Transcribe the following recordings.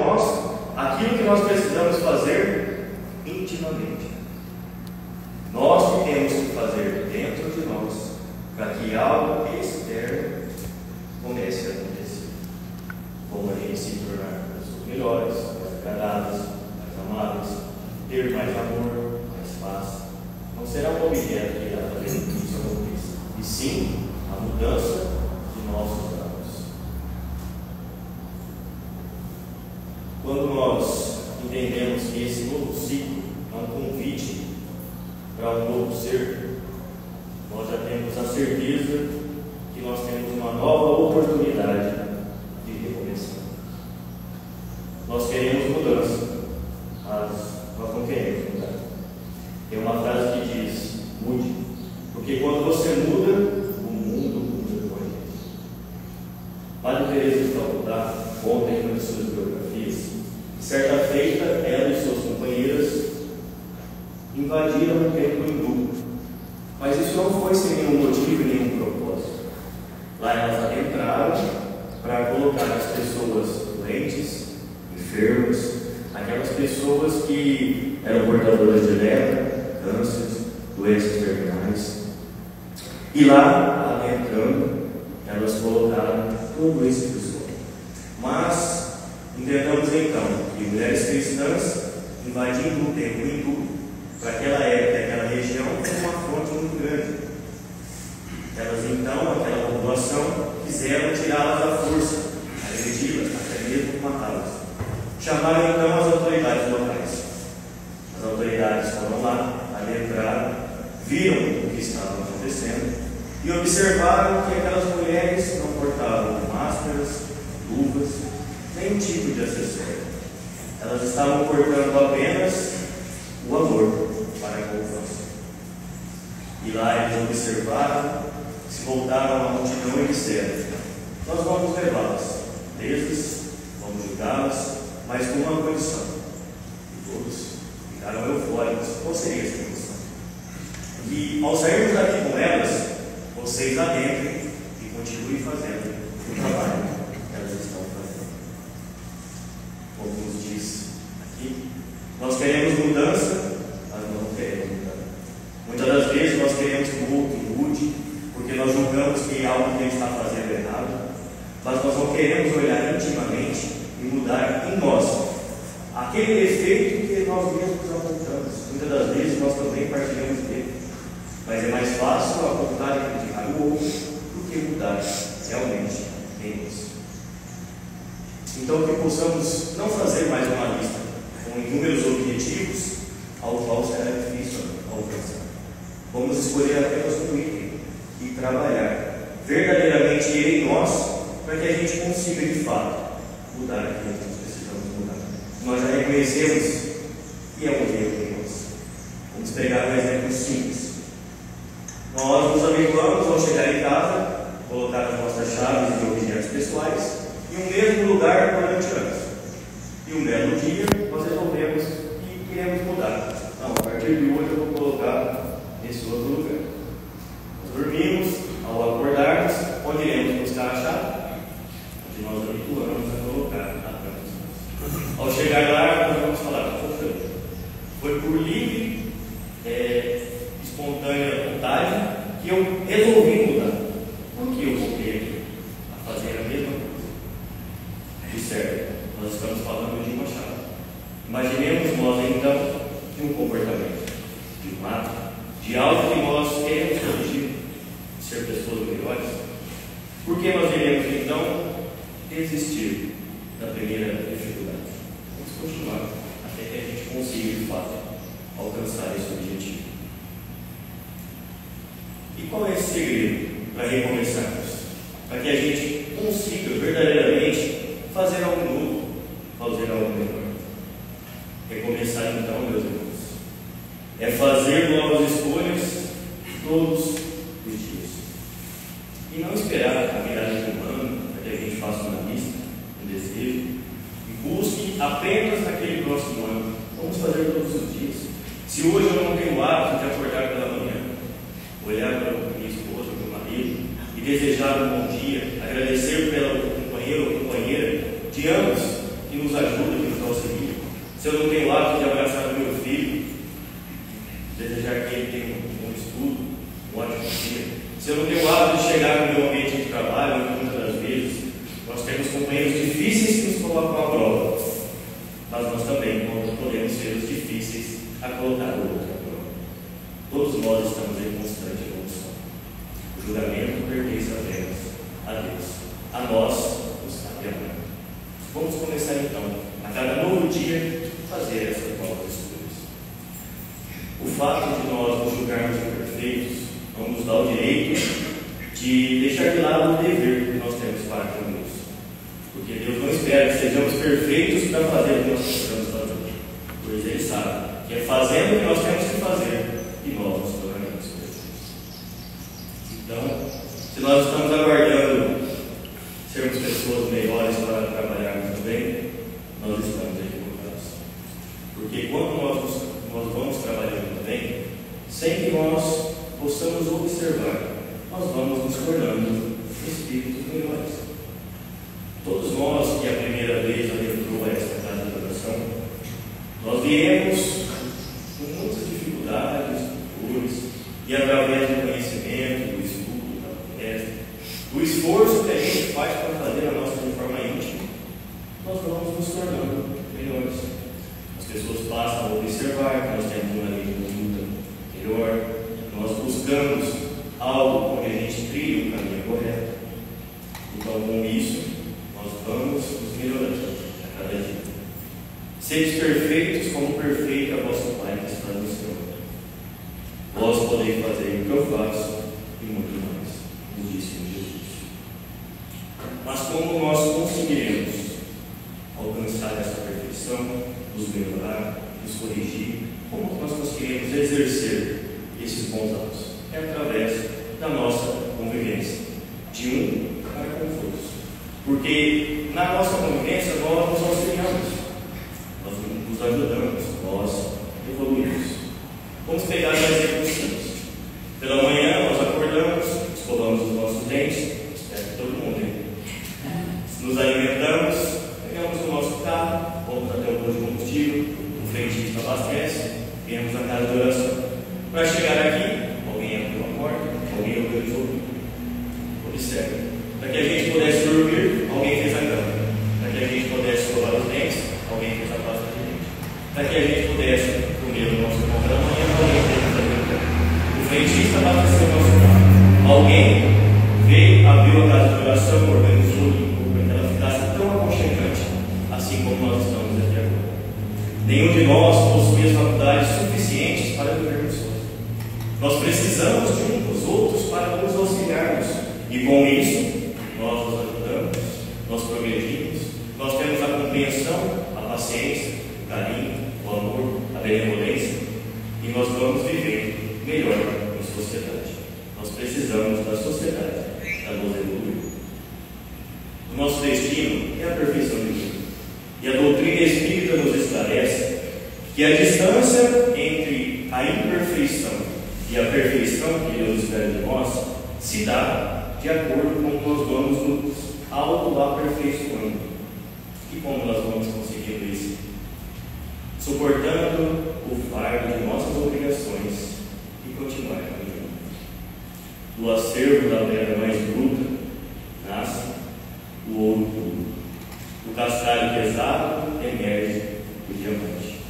nós aquilo que nós precisamos fazer intimamente. Nós que temos que fazer dentro de nós para que algo externo comece a acontecer. Como a gente se tornar pessoas melhores, mais agradáveis, mais amáveis, ter mais amor, mais paz. Não será um objeto que irá fazer com que isso aconteça, e sim a mudança de nossos atos. Quando nós entendemos que esse novo ciclo é um convite para um novo ser, nós já temos a certeza que nós temos uma nova oportunidade de recomeçar. Nós queremos mudança, mas nós não queremos mudar. Tem uma frase que diz: mude, porque quando você muda, o mundo muda com a gente. Madre Teresa de Calcutá conta em uma de suas biografias que certa feita ela e suas companheiras invadiram o templo hindu, mas isso não foi sem nenhum motivo e nenhum propósito. Lá elas adentraram para colocar as pessoas doentes, enfermas, aquelas pessoas que eram portadoras de lepra, cânceres, doenças terminais. E lá, adentrando, elas colocaram todo esse pessoal. Mas entendamos então que mulheres cristãs invadindo o templo hindu, para aquela época, aquela região, foi uma fonte muito grande. Elas então, aquela população, quiseram tirá-las à força, agredi-las, até mesmo matá-las. Chamaram então as autoridades locais. As autoridades foram lá, adentraram, viram o que estava acontecendo e observaram que aquelas mulheres não portavam máscaras, luvas, nenhum tipo de acessório. Elas estavam portando apenas o amor para com o próximo. E lá eles observaram, se voltaram à multidão e disseram: nós vamos levá-las, presas, vamos julgá-las, mas com uma condição. E todos ficaram eufóricos. Qual seria essa condição? E ao sairmos daqui com elas, vocês adentrem e continuem fazendo o trabalho que elas estão fazendo. Como nos diz aqui, nós queremos mudança, mas não queremos mudar. Muitas das vezes nós queremos que o outro mude, porque nós julgamos que algo que ele está fazendo é errado, mas nós não queremos olhar intimamente e mudar em nós aquele defeito que nós mesmos apontamos. Muitas das vezes nós também partilhamos dele, mas é mais fácil apontar e criticar o outro do que mudar realmente em nós. Então, que possamos não fazer mais uma lista com inúmeros objetivos ao qual será difícil alcançar. Vamos escolher apenas um item e trabalhar verdadeiramente ele em nós, para que a gente consiga de fato mudar aquilo que nós precisamos mudar. Nós já reconhecemos que é um erro em nós. Vamos pegar um exemplo simples. Nós nos habituamos ao chegar em casa, colocar as nossas chaves e objetos pessoais em um mesmo lugar durante anos. E um belo dia nós resolvemos que queremos mudar. Não, a partir de hoje eu vou colocar nesse outro lugar. Nós dormimos, ao acordarmos, onde iremos buscar a chave? Onde nós habituamos a colocar na cama. Ao chegar lá, nós vamos falar: foi por livre, espontânea vontade que eu resolvi mudar. Por que eu voltei aqui a fazer a mesma coisa? De certo, nós estamos falando de uma chave. Imaginemos nós então de um comportamento, de um ato, de algo que nós queremos corrigir, ser pessoas melhores. Por que nós iremos então desistir da primeira dificuldade? Vamos continuar até que a gente consiga de fato alcançar esse objetivo. E qual é esse segredo para recomeçarmos? Para que a gente consiga verdadeiramente fazer algo novo, fazer algo melhor. Recomeçar então, meus irmãos, é fazer novas escolhas todos os dias. E não esperar a viragem do ano para que a gente faça uma lista, um desejo, e busque apenas naquele próximo ano. Vamos fazer todos os dias. Se hoje eu não tenho o hábito de acordar pela manhã, olhar para minha esposa, para o meu marido, desejar um bom dia, agradecer pelo companheiro ou companheira de ambos que nos ajuda, que nos auxilia, se eu não tenho o hábito de abraçar o meu filho, desejar que ele tenha um estudo, um ótimo dia, se eu não tenho o hábito de chegar no meu ambiente de trabalho, muitas das vezes, nós temos companheiros difíceis que nos colocam à prova, mas nós também podemos ser os difíceis a colocar o outro à prova. Todos nós estamos em constante evolução. O julgamento pertence a Deus. A nós, nos cabe amar. Vamos começar então, a cada novo dia, fazer essas novas escolhas. O fato de nós nos julgarmos imperfeitos não nos dá o direito de deixar de lado o dever que nós temos para com Deus. Porque Deus não espera que sejamos perfeitos para fazer o que nós precisamos fazer. Pois Ele sabe que é fazendo o que nós temos que fazer e nós nos tornaremos perfeitos. Então, se nós estamos aguardando sermos pessoas melhores para trabalharmos também, nós estamos equivocados. Porque quando nós vamos trabalhando também, sem que nós possamos observar, nós vamos nos tornando espíritos melhores. Todos nós que a primeira vez adentrou a esta casa de oração, nós viemos com muitas dificuldades, dores, e através do conhecimento, do estudo, da palestra, do esforço que a gente faz para fazer a nossa reforma íntima, nós vamos nos tornando melhores. As pessoas passam a observar que nós temos uma lei de conduta melhor, nós buscamos algo onde a gente trilha o caminho correto. Então, com isso, nós vamos nos melhorando a cada dia. Sedes perfeitos como perfeito é vosso Pai que está no céu. Vós podeis fazer o que eu faço e muito mais, nos disse Jesus. Mas como nós conseguiremos alcançar essa perfeição, nos melhorar, nos corrigir, como nós conseguiremos exercer esses bons atos? É através da nossa convivência, de um para com os outros. Porque na nossa convivência nós nos auxiliamos, nós nos ajudamos, nós evoluímos. Vamos pegar um exemplo simples. Pela manhã nós acordamos, escovamos os nossos dentes, espero que todo mundo, hein? Nos alimentamos, pegamos o nosso carro, vamos até o posto de combustível, o frentista abastece, viemos à casa de oração. Para chegar aqui, alguém abriu a porta, alguém organizou. Observe. Para que a gente pudesse dormir, alguém fez a cama. Para que a gente pudesse escovar os dentes, alguém fez a pasta de dente. Para que a gente pudesse comer o nosso pão da manhã, alguém fez a cama. O frentista abasteceu o nosso carro. Alguém veio, abriu a casa de oração, organizou, limpou, para que ela ficasse tão aconchegante, assim como nós estamos aqui agora. Nenhum de nós possui as faculdades suficientes para vivermos só. Nós precisamos de uns dos outros para nos auxiliarmos, e com isso nós nos ajudamos, nós progredimos, nós temos a compreensão, a paciência, o carinho, o amor, a benevolência, e nós vamos viver melhor em sociedade. Nós precisamos da sociedade para nos evoluir. O nosso destino é a perfeição divina, e a doutrina espírita nos esclarece que a distância entre a imperfeição e a perfeição que Deus espera de nós se dá de acordo com como nós vamos nos auto-aperfeiçoando. E como nós vamos conseguir isso? Suportando o fardo de nossas obrigações e continuar caminhando. Do acervo da pedra mais bruta nasce o ouro puro. Do cascalho pesado emerge o diamante.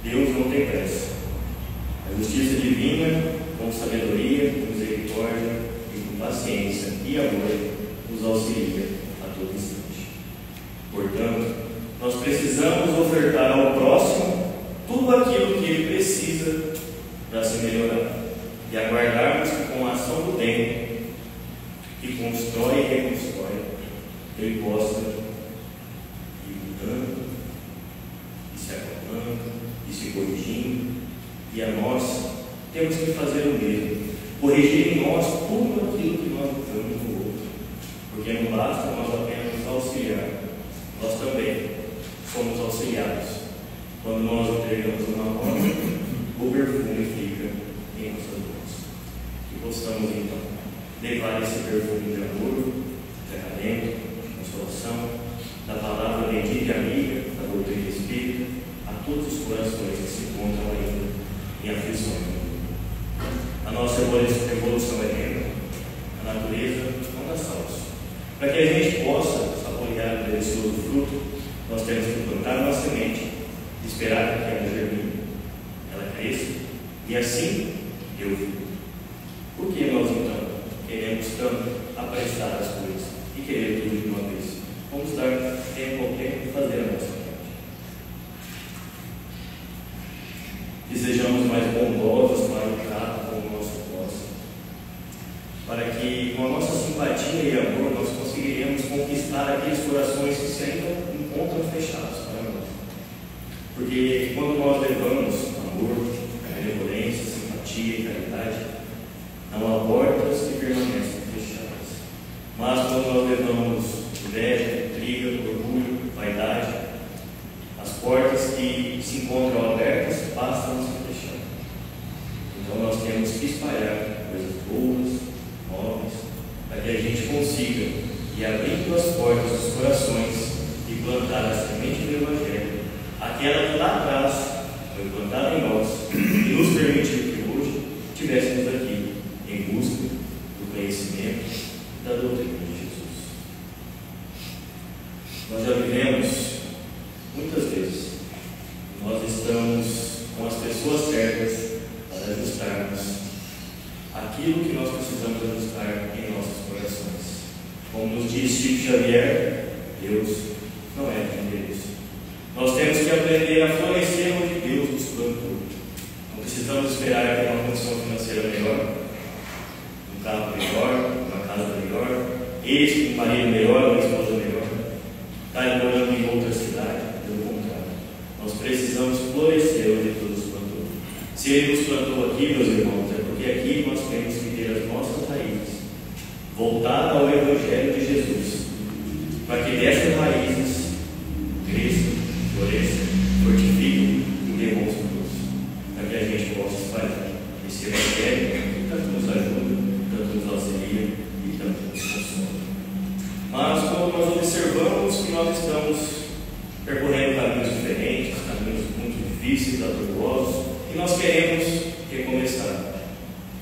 Deus não tem pressa. A justiça divina, com sabedoria, com misericórdia e com paciência e amor, nos auxilia a todo instante. Portanto, nós precisamos ofertar ao próximo tudo aquilo que ele precisa para se melhorar e aguardarmos que, com a ação do bem, que constrói e reconstrói, ele possa ir mudando, e se acalmando, e se corrigindo. E a nós temos que fazer o mesmo, corrigir em nós tudo aquilo que nós fazemos no outro, porque não basta nós apenas nos auxiliar, nós também somos auxiliados. Quando nós entregamos uma rosa, o perfume fica em nossas mãos. Que possamos então levar esse perfume de amor, de acalento, de consolação, e amiga da doutrina espírita a todos os corações que se encontram ainda em aflições. A nossa evolução é lenta, a natureza não dá saltos. Para que a gente possa saborear o delicioso fruto, nós temos que plantar uma semente, esperar que ela germine, ela cresça e assim dê o fruto. Por que nós então queremos tanto apressar as coisas e querer tudo de uma vez? Vamos dar tempo ao tempo e fazer a nossa parte. Que sejamos mais bondosos para o trato com o nosso próximo, para que com a nossa simpatia e amor nós conseguiremos conquistar aqueles corações que se ainda encontram fechados para nós. Porque quando nós levamos amor, benevolência, simpatia e caridade, não há portas que permanecem fechadas. Mas quando nós levamos inveja, intriga, orgulho, vaidade, as portas que se encontram abertas passam a se fechar. Então nós temos que espalhar coisas boas, nobres, para que a gente consiga ir abrindo as portas dos corações e plantar a semente do Evangelho, aquela que lá atrás foi plantada em nós e nos permitiu que hoje estivéssemos aqui em busca do conhecimento da doutrina de Jesus. Nós já vivemos muitas vezes, nós estamos com as pessoas certas para ajustarmos aquilo que nós precisamos ajustar em nossos corações. Como nos diz Chico Xavier, Deus não é de interesse. Nós temos que aprender a florescer onde Deus nos plantou. Não precisamos esperar ter uma condição financeira melhor, um carro melhor, uma casa melhor, um marido melhor, uma esposa melhor, estar morando em outra cidade. Pelo contrário, nós precisamos florescer onde Deus nos plantou. Se Ele nos plantou aqui, meus irmãos, é porque aqui nós temos que ter as nossas raízes voltadas ao Evangelho de Jesus, para que dessas raízes cresçam, floresçam, fortifiquem e dê bons frutos, para que a gente possa espalhar esse Evangelho que tanto nos ajuda, tanto nos auxilia e tanto nos consola. Mas quando nós observamos que nós estamos percorrendo caminhos diferentes, caminhos muito difíceis, atortuosos, e nós queremos recomeçar,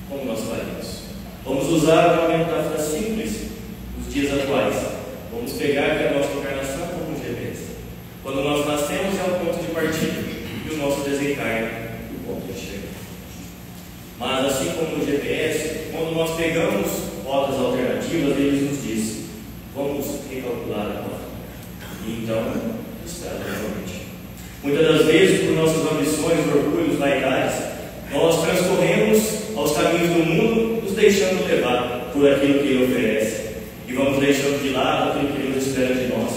como nós faremos? Vamos usar uma metáfora simples dos dias atuais. Vamos pegar que a nossa encarnação como um GPS. Quando nós nascemos é o ponto de partida e o nosso desencarne é o ponto de chegada. Mas assim como no GPS, quando nós pegamos rotas alternativas, ele nos diz: vamos recalcular a rota. E então, estrada novamente. Muitas das vezes, por nossas ambições, orgulhos, vaidades, nós transcorremos aos caminhos do mundo, nos deixando levar por aquilo que Ele oferece. E vamos deixando de lado aquilo que Deus espera de nós,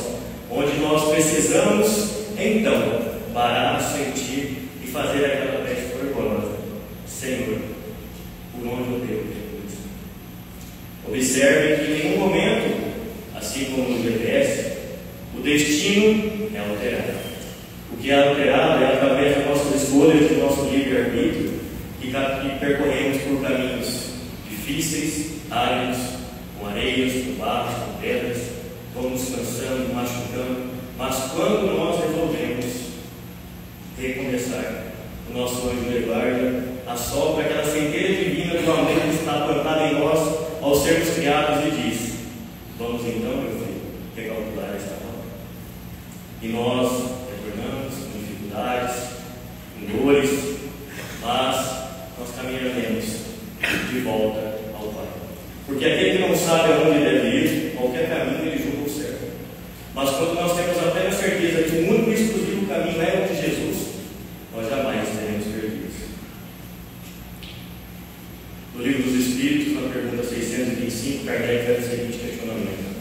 onde nós precisamos, então, parar, sentir e fazer aquela prece fervorosa: Senhor, por onde eu devo ter? Observe que em nenhum momento, assim como no GPS, o destino é alterado. O que é alterado é através das nossas escolhas, do nosso livre-arbítrio, que percorremos por caminhos difíceis, áridos, com areias, com barros, com pedras, vamos cansando, machucando, mas quando nós resolvemos recomeçar, o nosso anjo de guarda assopra aquela centelha divina do amor que está plantada em nós ao sermos criados e diz: vamos então, meu filho, recalcular esta rota. E nós retornamos com dificuldades, com dores, mas nós caminharemos de volta ao Pai. Porque aquele que não sabe aonde deve ir, qualquer caminho ele julga o certo. Mas quando nós temos a plena certeza que o único e exclusivo caminho é o de Jesus, nós jamais seremos perdidos. No Livro dos Espíritos, na pergunta 625, Kardec faz o seguinte questionamento: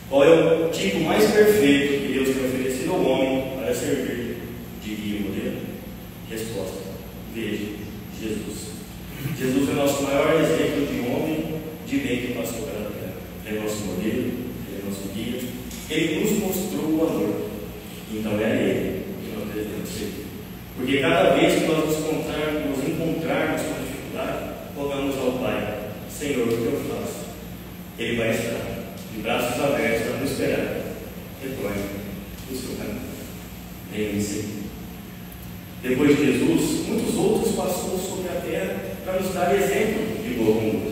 qual é o tipo mais perfeito que Deus tem oferecido ao homem para servir de guia e modelo? Resposta: veja, Jesus. Jesus é o nosso maior exemplo de homem de bem que passou pela terra. Ele é nosso modelo, ele é nosso guia. Ele nos mostrou o amor. Então é a Ele que nós devemos seguir. Porque cada vez que nós nos encontrarmos com dificuldade, rogamos ao Pai: Senhor, o que eu faço? Ele vai estar de braços abertos para nos esperar. Retorne, o seu caminho. Venham me seguir. Depois de Jesus, muitos outros passaram sobre a terra para nos dar exemplo de boa conduta,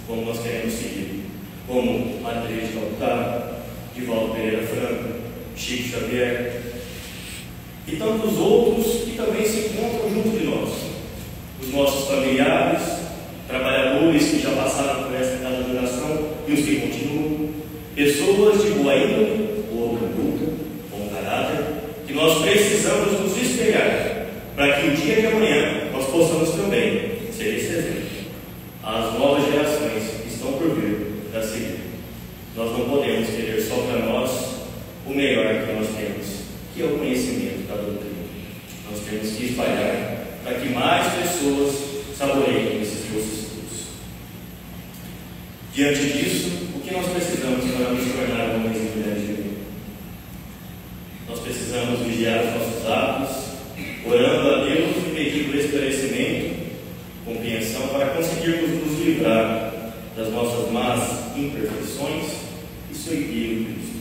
como nós queremos seguir, como Madre Teresa de Calcutá, Divaldo Pereira Franco, Chico Xavier e tantos outros que também se encontram junto de nós, os nossos familiares, trabalhadores que já passaram por essa casa de oração e os que continuam, pessoas de boa índole, boa conduta, bom caráter, que nós precisamos nos espelhar para que o dia de amanhã nós possamos também ser esse exemplo às novas gerações que estão por vir a seguir. Nós não podemos querer só para nós o melhor que nós temos, que é o conhecimento da doutrina. Nós temos que espalhar para que mais pessoas saboreiem esses doces frutos. Diante disso, o que nós precisamos para nos tornar homens e mulheres de bem? Nós precisamos vigiar os nossos atos, orando a Deus e pedindo esclarecimento, compreensão, para conseguirmos nos livrar das nossas más imperfeições e seguir o Cristo.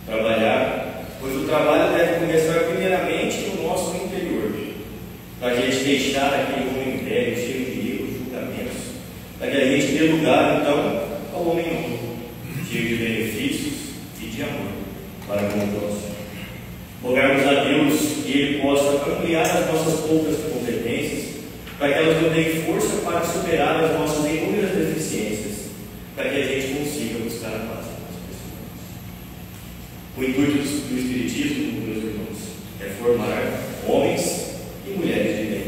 Trabalhar, pois o trabalho deve começar primeiramente no nosso interior, para a gente deixar aquele homem velho, cheio de erros, julgamentos, para que a gente dê lugar, então, ao homem novo, cheio de benefícios e de amor para com o próximo. Rogarmos a Deus que Ele possa ampliar as nossas poucas competências, para que elas nos deem força para superar as nossas inúmeras deficiências, para que a gente consiga buscar a paz com as pessoas. O intuito do Espiritismo, meus irmãos, é formar homens e mulheres de bem.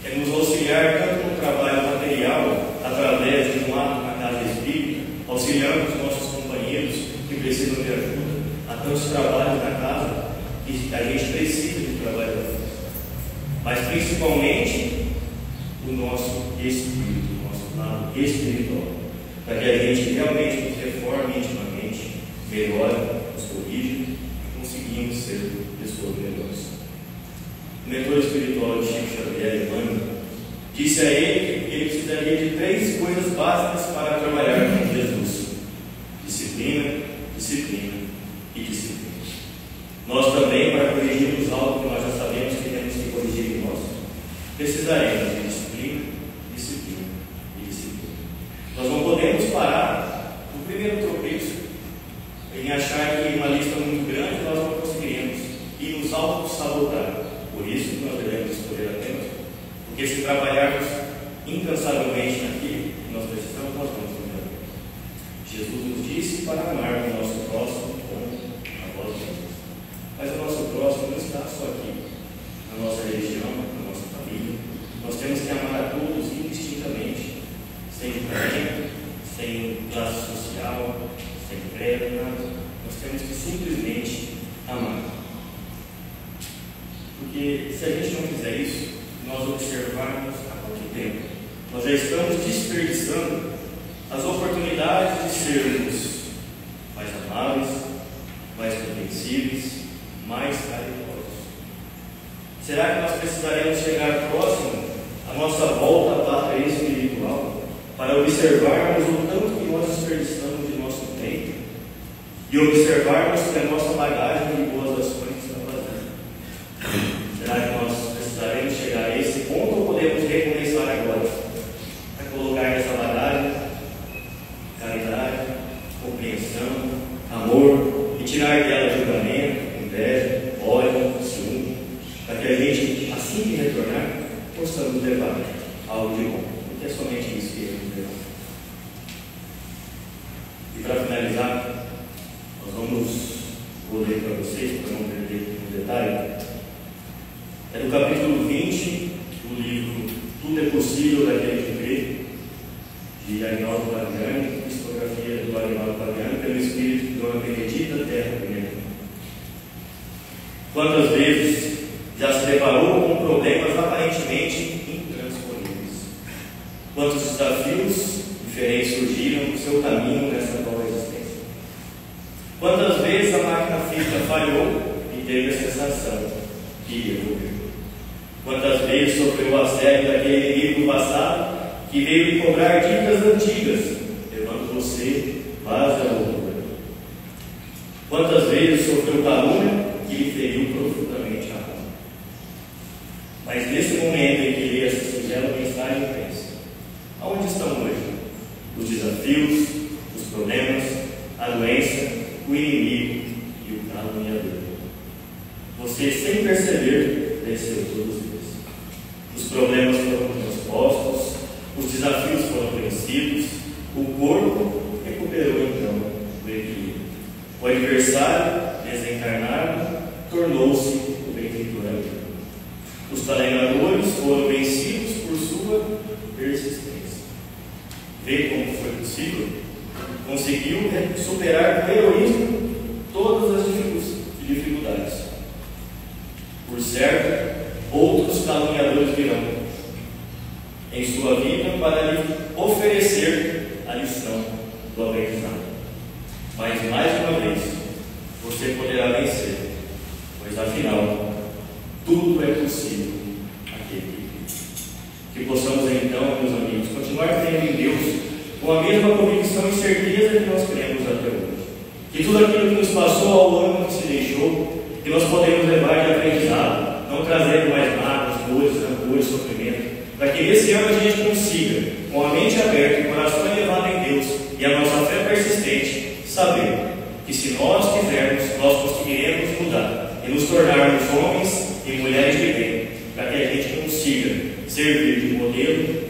É nos auxiliar tanto no trabalho material, através de um ato na casa espírita, auxiliando os nossos companheiros que precisam de ajuda, há tantos trabalhos na casa que a gente precisa de trabalho da força, mas principalmente o nosso espírito, o nosso lado espiritual, para que a gente realmente nos reforme intimamente, melhore, nos corrija e conseguimos ser pessoas melhores. O mentor espiritual de Chico Xavier, Emmanuel, disse a ele que ele precisaria de 3 coisas básicas para trabalhar com Jesus: disciplina, disciplina e disciplina. Nós também, para corrigirmos algo que nós já sabemos que temos que corrigir em nós, precisaremos de disciplina, disciplina e disciplina. Nós não podemos parar no primeiro tropeço em achar que uma lista muito grande nós não conseguiremos e nos auto-sabotar. Por isso que nós devemos escolher apenas, porque se trabalharmos incansavelmente naquilo que nós precisamos, nós vamos ter. Jesus nos disse para amar o nosso próximo como a vós mesmos. Mas o nosso próximo não está só aqui, na nossa religião, na nossa família. Nós temos que amar a todos indistintamente, sem julgamento, sem classe social, sem credo, nada. Nós temos que simplesmente amar. Porque se a gente não fizer isso, nós observarmos há quanto tempo nós já estamos desperdiçando as oportunidades de sermos mais amáveis, mais compreensíveis, mais caridosos. Será que nós precisaremos chegar próximo à nossa volta à pátria espiritual para observarmos o tanto que nós desperdiçamos de nosso tempo e observarmos que a nossa bagagem de boas ações está vazia? Será que nós precisaremos chegar a esse ponto ou podemos recomeçar agora? A colocar nessa bagagem caridade, compreensão, amor e tirar dela julgamento, inveja, ódio, ciúme, para que a gente, assim que retornar, possamos levar algo de bom, porque é somente isso que ele nos leva. E para finalizar, vou ler para vocês, para não perder um detalhe. É do capítulo 20 do livro Tudo é Possível daquele que crê, de Aguinaldo Paviani, psicografia do Aguinaldo Paviani, pelo Espírito de Dona Benedita Terra Primeira. Quantas vezes já se deparou com problemas aparentemente intransponíveis? Quantos desafios diferentes surgiram no seu caminho nessa nova existência? Quantas vezes a máquina física falhou e teve a sensação que ia morrer? Quantas vezes sofreu o assédio daquele inimigo do passado que veio lhe cobrar dívidas antigas, levando você quase à loucura? Quantas vezes sofreu calúnia que lhe feriu profundamente a alma. Mas nesse momento em que lê essa singela mensagem, pensa: aonde estão hoje os desafios, os problemas, a doença, o inimigo e o caluniador? Você, sem perceber, venceu todos eles. Os problemas foram transpostos, os desafios foram vencidos, o corpo recuperou então o equilíbrio. O adversário, desencarnado, tornou-se o benfeitor amigo. Os caluniadores foram vencidos por sua persistência. Vê como foi possível? Conseguiu superar com heroísmo todas as dificuldades. Por certo, outros caluniadores virão em sua vida para lhe oferecer a lição do aprendizado. Mas mais uma vez, você poderá vencer, pois afinal, tudo é possível aquele que possamos então, meus amigos, continuar crendo em Deus com a mesma convicção e certeza que nós cremos até hoje. Que tudo aquilo que nos passou ao ano que se deixou, que nós podemos levar de aprendizado, não trazendo mais mágoas, dores, rancores, sofrimento, para que nesse ano a gente consiga, com a mente aberta e o coração elevado em Deus e a nossa fé persistente, saber que se nós quisermos, nós conseguiremos mudar e nos tornarmos homens e mulheres de bem, para que a gente consiga servir de modelo